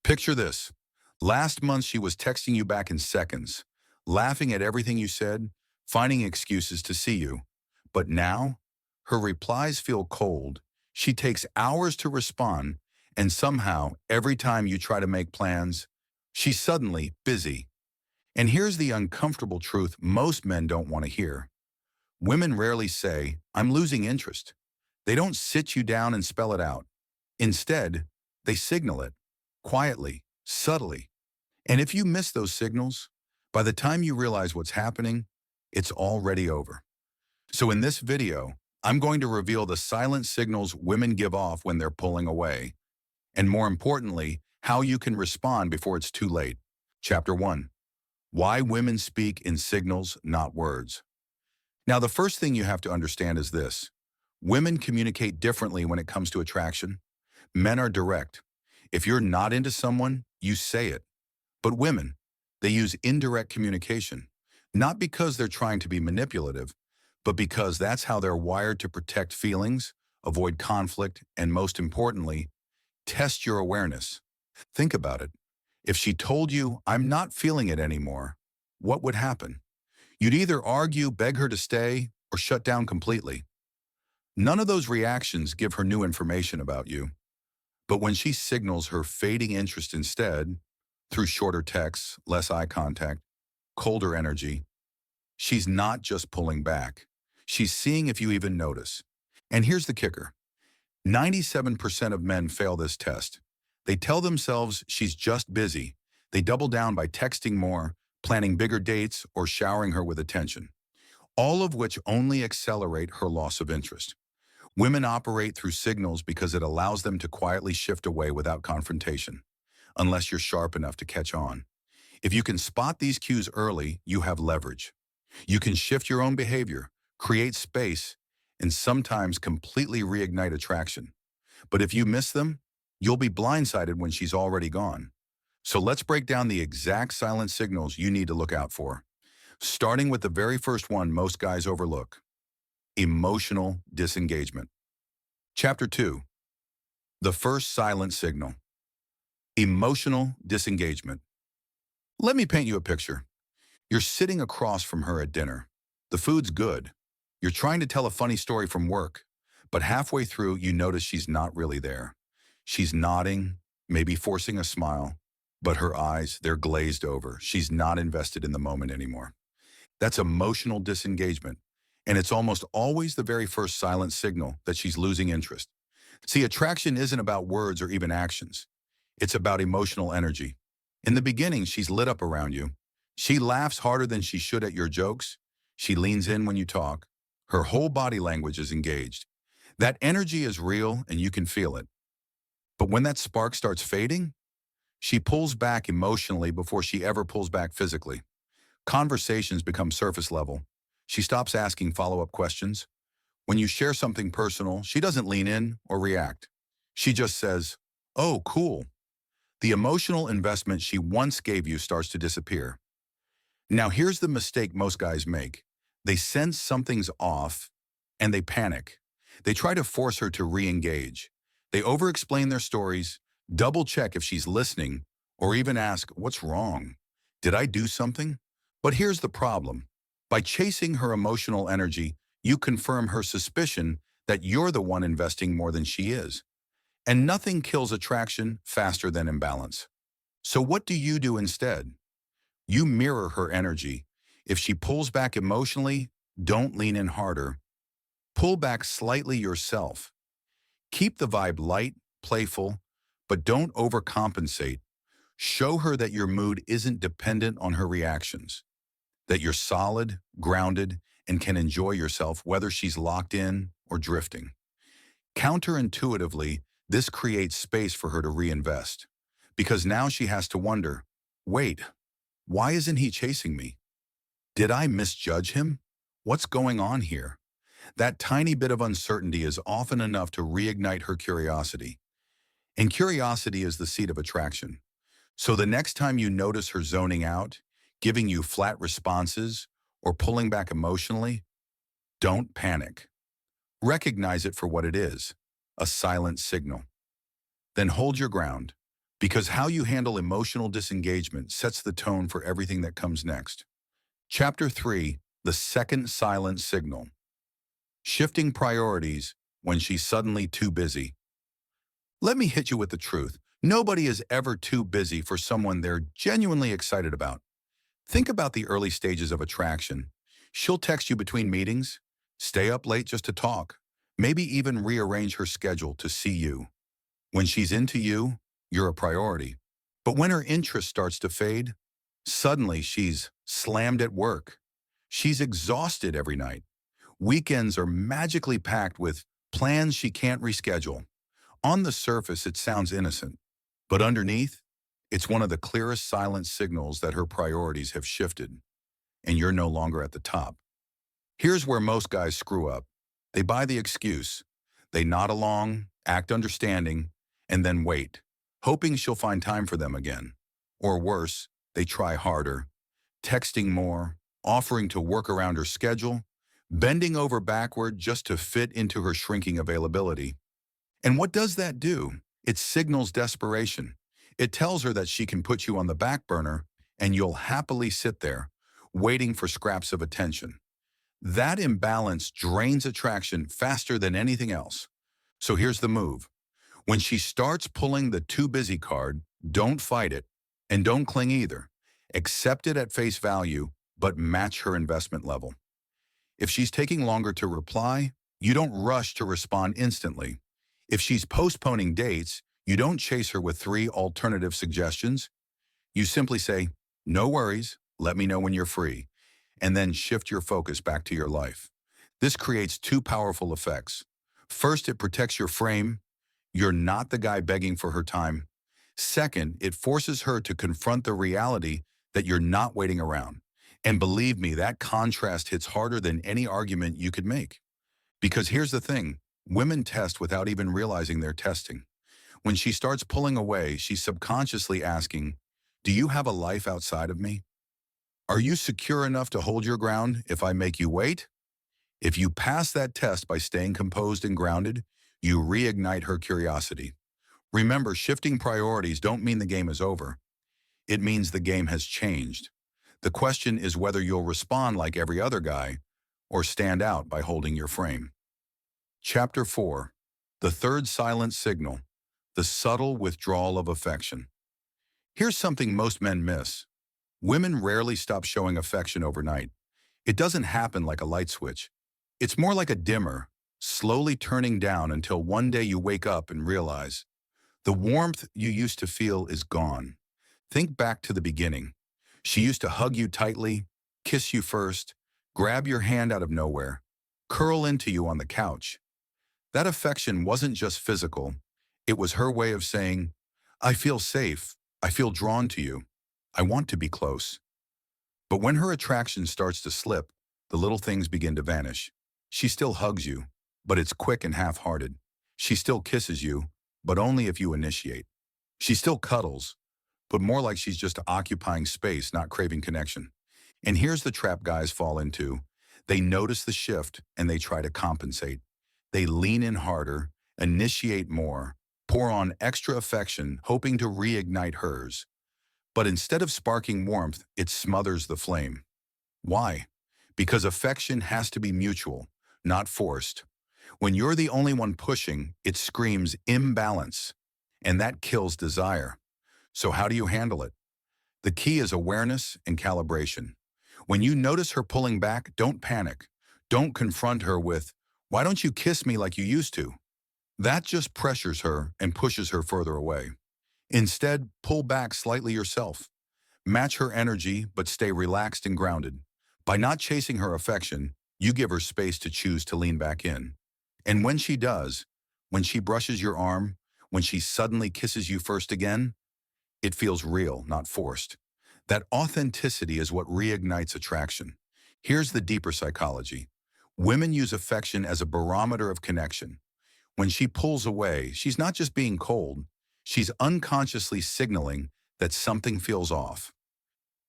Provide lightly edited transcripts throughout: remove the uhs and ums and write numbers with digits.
Picture this. Last month, she was texting you back in seconds, laughing at everything you said, finding excuses to see you. But now, her replies feel cold. She takes hours to respond, and somehow, every time you try to make plans, she's suddenly busy. And here's the uncomfortable truth most men don't want to hear. Women rarely say, "I'm losing interest." They don't sit you down and spell it out. Instead, they signal it, quietly, subtly. And if you miss those signals, by the time you realize what's happening, it's already over. So in this video, I'm going to reveal the silent signals women give off when they're pulling away, and more importantly, how you can respond before it's too late. Chapter 1. Why women speak in signals, not words. Now, the first thing you have to understand is this. Women communicate differently when it comes to attraction. Men are direct. If you're not into someone, you say it. But women, they use indirect communication, not because they're trying to be manipulative, but because that's how they're wired to protect feelings, avoid conflict, and most importantly, test your awareness. Think about it. If she told you, "I'm not feeling it anymore," what would happen? You'd either argue, beg her to stay, or shut down completely. None of those reactions give her new information about you. But when she signals her fading interest instead, through shorter texts, less eye contact, colder energy, she's not just pulling back. She's seeing if you even notice. And here's the kicker. 97% of men fail this test. They tell themselves she's just busy. They double down by texting more, planning bigger dates, or showering her with attention, all of which only accelerate her loss of interest. Women operate through signals because it allows them to quietly shift away without confrontation, unless you're sharp enough to catch on. If you can spot these cues early, you have leverage. You can shift your own behavior, create space, and sometimes completely reignite attraction. But if you miss them, you'll be blindsided when she's already gone. So let's break down the exact silent signals you need to look out for. Starting with the very first one most guys overlook: emotional disengagement. Chapter 2. The first silent signal. Emotional disengagement. Let me paint you a picture. You're sitting across from her at dinner. The food's good. You're trying to tell a funny story from work, but halfway through you notice she's not really there. She's nodding, maybe forcing a smile, but her eyes, they're glazed over. She's not invested in the moment anymore. That's emotional disengagement, and it's almost always the very first silent signal that she's losing interest. See, attraction isn't about words or even actions. It's about emotional energy. In the beginning, she's lit up around you. She laughs harder than she should at your jokes. She leans in when you talk. Her whole body language is engaged. That energy is real and you can feel it. But when that spark starts fading, she pulls back emotionally before she ever pulls back physically. Conversations become surface level. She stops asking follow-up questions. When you share something personal, she doesn't lean in or react. She just says, "Oh, cool." The emotional investment she once gave you starts to disappear. Now here's the mistake most guys make. They sense something's off and they panic. They try to force her to re-engage. They over-explain their stories, double-check if she's listening, or even ask, "What's wrong? Did I do something?" But here's the problem. By chasing her emotional energy, you confirm her suspicion that you're the one investing more than she is. And nothing kills attraction faster than imbalance. So what do you do instead? You mirror her energy. If she pulls back emotionally, don't lean in harder. Pull back slightly yourself. Keep the vibe light, playful, but don't overcompensate. Show her that your mood isn't dependent on her reactions, that you're solid, grounded, and can enjoy yourself whether she's locked in or drifting. Counterintuitively, this creates space for her to reinvest, because now she has to wonder, wait, why isn't he chasing me? Did I misjudge him? What's going on here? That tiny bit of uncertainty is often enough to reignite her curiosity. And curiosity is the seed of attraction. So the next time you notice her zoning out, giving you flat responses, or pulling back emotionally, don't panic. Recognize it for what it is, a silent signal. Then hold your ground. Because how you handle emotional disengagement sets the tone for everything that comes next. Chapter 3, The Second Silent Signal. Shifting priorities when she's suddenly too busy. Let me hit you with the truth. Nobody is ever too busy for someone they're genuinely excited about. Think about the early stages of attraction. She'll text you between meetings, stay up late just to talk, maybe even rearrange her schedule to see you. When she's into you, you're a priority. But when her interest starts to fade, suddenly she's slammed at work. She's exhausted every night. Weekends are magically packed with plans she can't reschedule. On the surface, it sounds innocent, but underneath, it's one of the clearest silent signals that her priorities have shifted, and you're no longer at the top. Here's where most guys screw up. They buy the excuse. They nod along, act understanding, and then wait, hoping she'll find time for them again. Or worse, they try harder, texting more, offering to work around her schedule, bending over backward just to fit into her shrinking availability. And what does that do? It signals desperation. It tells her that she can put you on the back burner and you'll happily sit there, waiting for scraps of attention. That imbalance drains attraction faster than anything else. So here's the move. When she starts pulling the too busy card, don't fight it and don't cling either. Accept it at face value, but match her investment level. If she's taking longer to reply, you don't rush to respond instantly. If she's postponing dates, you don't chase her with 3 alternative suggestions. You simply say, "No worries, let me know when you're free," and then shift your focus back to your life. This creates 2 powerful effects. First, it protects your frame. You're not the guy begging for her time. Second, it forces her to confront the reality that you're not waiting around. And believe me, that contrast hits harder than any argument you could make. Because here's the thing, women test without even realizing they're testing. When she starts pulling away, she's subconsciously asking, "Do you have a life outside of me? Are you secure enough to hold your ground if I make you wait?" If you pass that test by staying composed and grounded, you reignite her curiosity. Remember, shifting priorities don't mean the game is over. It means the game has changed. The question is whether you'll respond like every other guy or stand out by holding your frame. Chapter 4, The Third Silent Signal, The Subtle Withdrawal of Affection. Here's something most men miss. Women rarely stop showing affection overnight. It doesn't happen like a light switch. It's more like a dimmer, slowly turning down until one day you wake up and realize the warmth you used to feel is gone. Think back to the beginning. She used to hug you tightly, kiss you first, grab your hand out of nowhere, curl into you on the couch. That affection wasn't just physical. It was her way of saying, "I feel safe. I feel drawn to you. I want to be close." But when her attraction starts to slip, the little things begin to vanish. She still hugs you, but it's quick and half-hearted. She still kisses you, but only if you initiate. She still cuddles, but more like she's just occupying space, not craving connection. And here's the trap guys fall into. They notice the shift and they try to compensate. They lean in harder, initiate more, pour on extra affection, hoping to reignite hers. But instead of sparking warmth, it smothers the flame. Why? Because affection has to be mutual, not forced. When you're the only one pushing, it screams imbalance, and that kills desire. So how do you handle it? The key is awareness and calibration. When you notice her pulling back, don't panic. Don't confront her with, "Why don't you kiss me like you used to?" That just pressures her and pushes her further away. Instead, pull back slightly yourself. Match her energy, but stay relaxed and grounded. By not chasing her affection, you give her space to choose to lean back in. And when she does, when she brushes your arm, when she suddenly kisses you first again, it feels real, not forced. That authenticity is what reignites attraction. Here's the deeper psychology. Women use affection as a barometer of connection. When she pulls away, she's not just being cold, she's unconsciously signaling that something feels off.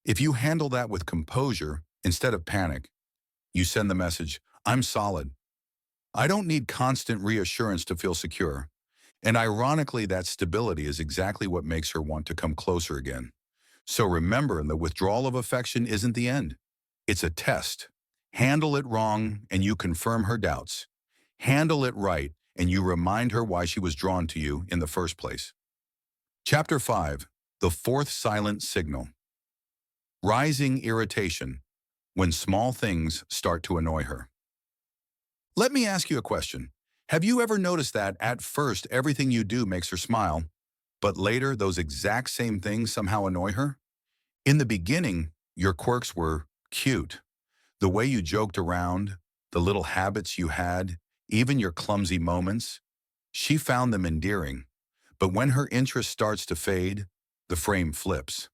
If you handle that with composure instead of panic, you send the message, "I'm solid. I don't need constant reassurance to feel secure." And ironically, that stability is exactly what makes her want to come closer again. So remember, the withdrawal of affection isn't the end. It's a test. Handle it wrong, and you confirm her doubts. Handle it right, and you remind her why she was drawn to you in the first place. Chapter 5. The Fourth Silent Signal. Rising irritation, when small things start to annoy her. Let me ask you a question. Have you ever noticed that at first everything you do makes her smile, but later those exact same things somehow annoy her? In the beginning, your quirks were cute. The way you joked around, the little habits you had, even your clumsy moments, she found them endearing. But when her interest starts to fade, the frame flips.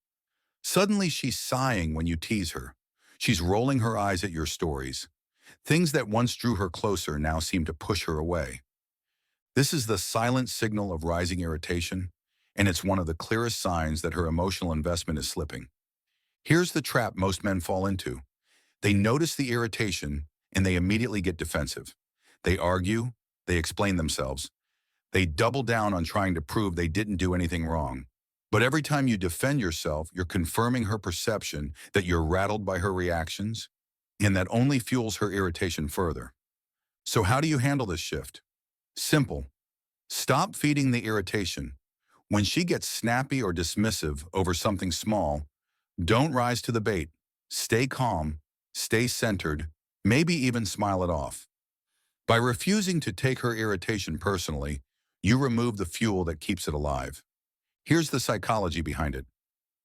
Suddenly she's sighing when you tease her. She's rolling her eyes at your stories. Things that once drew her closer now seem to push her away. This is the silent signal of rising irritation, and it's one of the clearest signs that her emotional investment is slipping. Here's the trap most men fall into. They notice the irritation, and they immediately get defensive. They argue, they explain themselves. They double down on trying to prove they didn't do anything wrong. But every time you defend yourself, you're confirming her perception that you're rattled by her reactions, and that only fuels her irritation further. So how do you handle this shift? Simple. Stop feeding the irritation. When she gets snappy or dismissive over something small, don't rise to the bait. Stay calm, stay centered, maybe even smile it off. By refusing to take her irritation personally, you remove the fuel that keeps it alive. Here's the psychology behind it.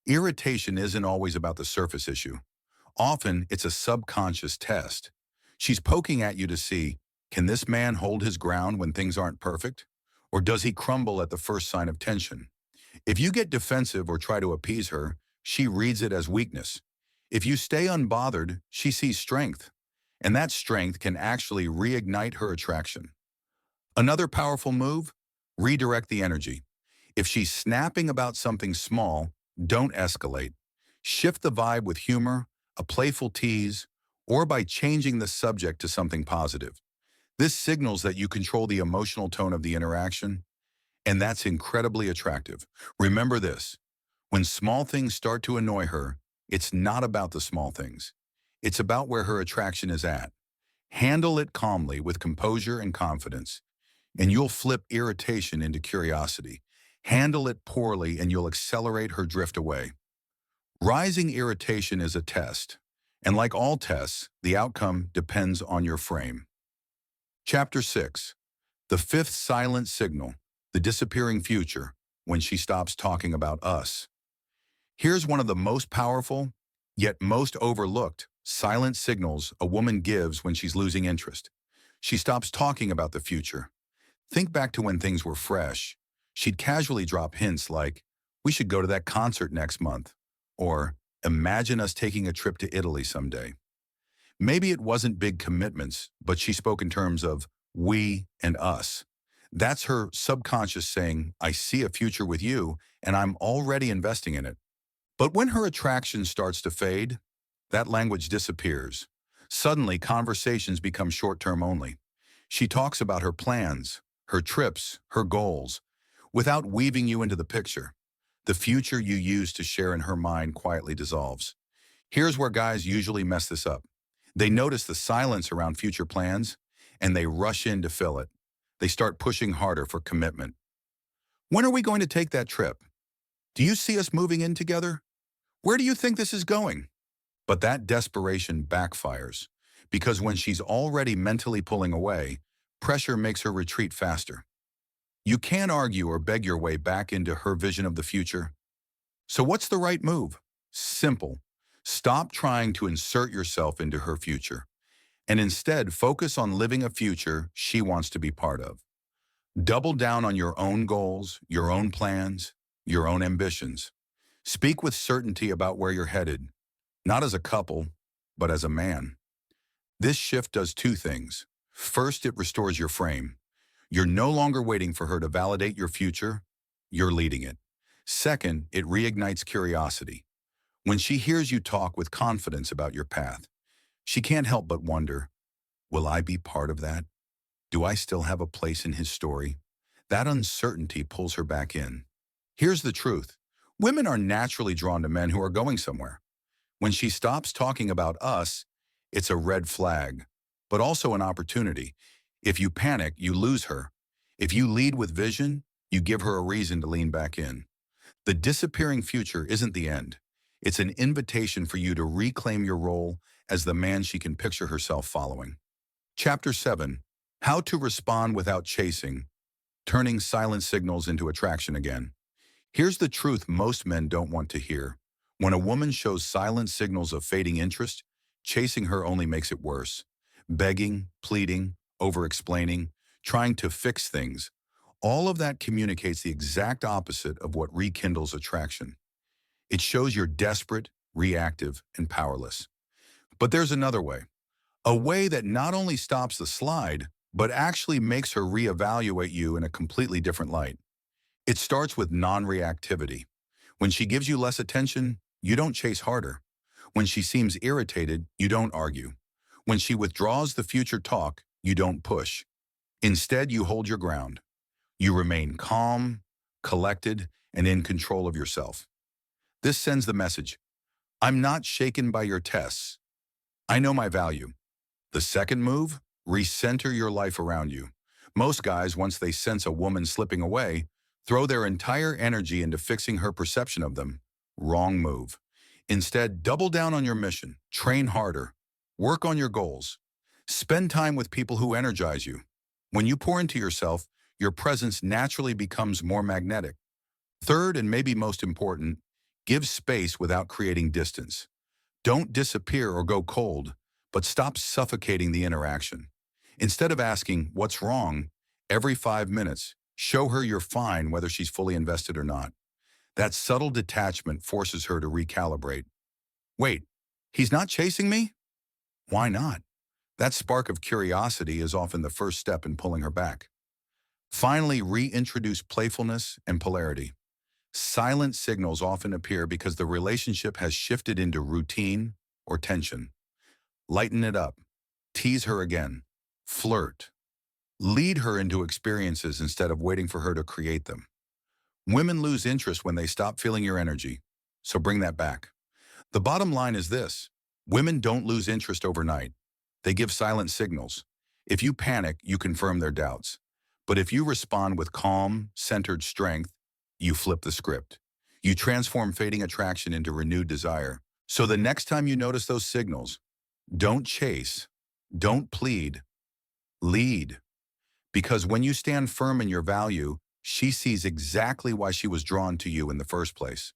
Irritation isn't always about the surface issue. Often, it's a subconscious test. She's poking at you to see, can this man hold his ground when things aren't perfect? Or does he crumble at the first sign of tension? If you get defensive or try to appease her, she reads it as weakness. If you stay unbothered, she sees strength. And that strength can actually reignite her attraction. Another powerful move? Redirect the energy. If she's snapping about something small, don't escalate. Shift the vibe with humor, a playful tease, or by changing the subject to something positive. This signals that you control the emotional tone of the interaction, and that's incredibly attractive. Remember this, when small things start to annoy her, it's not about the small things. It's about where her attraction is at. Handle it calmly with composure and confidence, and you'll flip irritation into curiosity. Handle it poorly and you'll accelerate her drift away. Rising irritation is a test, and like all tests, the outcome depends on your frame. Chapter 6. The Fifth Silent Signal, the Disappearing Future, when she stops talking about us. Here's one of the most powerful, yet most overlooked, silent signals a woman gives when she's losing interest. She stops talking about the future. Think back to when things were fresh. She'd casually drop hints like, we should go to that concert next month, or imagine us taking a trip to Italy someday. Maybe it wasn't big commitments, but she spoke in terms of we and us. That's her subconscious saying, I see a future with you, and I'm already investing in it. But when her attraction starts to fade, that language disappears. Suddenly, conversations become short-term only. She talks about her plans, her trips, her goals, without weaving you into the picture. The future you used to share in her mind quietly dissolves. Here's where guys usually mess this up. They notice the silence around future plans, and they rush in to fill it. They start pushing harder for commitment. When are we going to take that trip? Do you see us moving in together? Where do you think this is going? But that desperation backfires, because when she's already mentally pulling away, pressure makes her retreat faster. You can't argue or beg your way back into her vision of the future. So what's the right move? Simple. Stop trying to insert yourself into her future, and instead focus on living a future she wants to be part of. Double down on your own goals, your own plans, your own ambitions. Speak with certainty about where you're headed, not as a couple, but as a man. This shift does two things. First, it restores your frame. You're no longer waiting for her to validate your future, you're leading it. Second, it reignites curiosity. When she hears you talk with confidence about your path, she can't help but wonder, will I be part of that? Do I still have a place in his story? That uncertainty pulls her back in. Here's the truth. Women are naturally drawn to men who are going somewhere. When she stops talking about us, it's a red flag, but also an opportunity. If you panic, you lose her. If you lead with vision, you give her a reason to lean back in. The disappearing future isn't the end. It's an invitation for you to reclaim your role as the man she can picture herself following. Chapter 7. How to Respond Without Chasing, Turning Silent Signals into Attraction Again. Here's the truth most men don't want to hear. When a woman shows silent signals of fading interest, chasing her only makes it worse. Begging, pleading, over-explaining, trying to fix things. All of that communicates the exact opposite of what rekindles attraction. It shows you're desperate, reactive, and powerless. But there's another way. A way that not only stops the slide, but actually makes her reevaluate you in a completely different light. It starts with non-reactivity. When she gives you less attention, you don't chase harder. When she seems irritated, you don't argue. When she withdraws the future talk, you don't push. Instead, you hold your ground. You remain calm, collected, and in control of yourself. This sends the message, I'm not shaken by your tests. I know my value. The second move, recenter your life around you. Most guys, once they sense a woman slipping away, throw their entire energy into fixing her perception of them. Wrong move. Instead, double down on your mission, train harder, work on your goals, spend time with people who energize you. When you pour into yourself, your presence naturally becomes more magnetic. Third, and maybe most important, give space without creating distance. Don't disappear or go cold, but stop suffocating the interaction. Instead of asking, what's wrong, every 5 minutes, show her you're fine whether she's fully invested or not. That subtle detachment forces her to recalibrate. Wait, he's not chasing me? Why not? That spark of curiosity is often the first step in pulling her back. Finally, reintroduce playfulness and polarity. Silent signals often appear because the relationship has shifted into routine or tension. Lighten it up. Tease her again. Flirt. Lead her into experiences instead of waiting for her to create them. Women lose interest when they stop feeling your energy, so bring that back. The bottom line is this. Women don't lose interest overnight. They give silent signals. If you panic, you confirm their doubts. But if you respond with calm, centered strength, you flip the script. You transform fading attraction into renewed desire. So the next time you notice those signals, don't chase, don't plead, lead. Because when you stand firm in your value, she sees exactly why she was drawn to you in the first place.